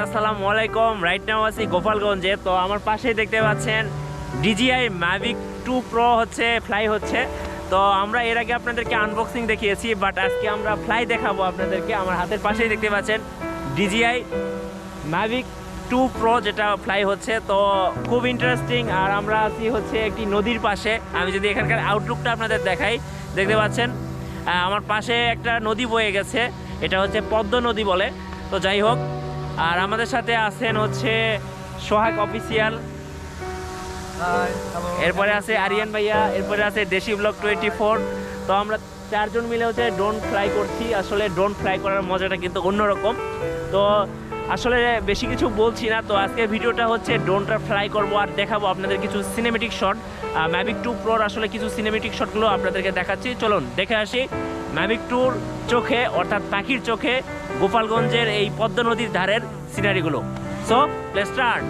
আসসালামু আলাইকুম। Right now আছি গোপালগঞ্জে। তো আমার পাশেই দেখতে পাচ্ছেন DJI Mavic 2 Pro হচ্ছে ফ্লাই হচ্ছে। তো আমরা এর আগে আপনাদেরকে আনবক্সিং দেখিয়েছি, বাট আজকে আমরা ফ্লাই দেখাবো আপনাদেরকে। আমার হাতের পাশেই দেখতে পাচ্ছেন DJI Mavic 2 Pro যেটা ফ্লাই হচ্ছে। তো খুব ইন্টারেস্টিং। আর আমরা আছি হচ্ছে একটি নদীর পাশে। আমি যদি এখানকার আউটলুকটা আপনাদের দেখাই, দেখতে পাচ্ছেন আমার পাশে একটা নদী বয়ে গেছে, এটা হচ্ছে পদ্ম নদী বলে। তো যাই হোক, আর আমাদের সাথে আছেন হচ্ছে সোহাগ অফিসিয়াল, এরপরে আছে আরিয়ান ভাইয়া, এরপরে আছে দেশি ব্লগ 24। তো আমরা চারজন মিলে হচ্ছে ড্রোন ফ্লাই করছি। আসলে ড্রোন ফ্লাই করার মজাটা কিন্তু অন্যরকম। তো আসলে বেশি কিছু বলছি না। তো আজকে ভিডিওটা হচ্ছে ড্রোনটা ফ্লাই করবো আর দেখাবো আপনাদের কিছু সিনেমেটিক শট। Mavic 2 Proর আসলে কিছু সিনেমেটিক শটগুলো আপনাদেরকে দেখাচ্ছি, চলুন দেখে আসি Mavic 2'র চোখে, অর্থাৎ পাখির চোখে গোপালগঞ্জের এই পদ্ম নদীর ধারের সিনারিগুলো। So let's start.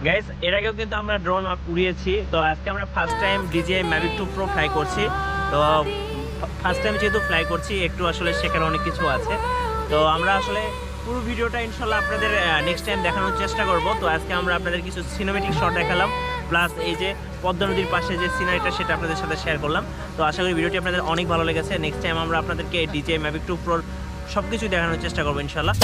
গাইস, এর আগেও কিন্তু আমরা ড্রোন উড়িয়েছি। তো আজকে আমরা first time DJI Mavic 2 Pro fly করছি। তো ফার্স্ট টাইম যেহেতু ফ্লাই করছি, একটু আসলে শেখার অনেক কিছু আছে। তো আমরা আসলে পুরো ভিডিওটা ইনশাল্লাহ আপনাদের নেক্সট টাইম দেখানোর চেষ্টা করব। তো আজকে আমরা আপনাদের কিছু সিনেমেটিক শট দেখালাম, প্লাস এই যে পদ্মা নদীর পাশে যে সিনারিটা সেটা আপনাদের সাথে শেয়ার করলাম। তো আশা করি ভিডিওটি আপনাদের অনেক ভালো লেগেছে। নেক্সট টাইম আমরা আপনাদেরকে DJI Mavic 2 Pro সব কিছুই দেখানোর চেষ্টা করবো ইনশাল্লাহ।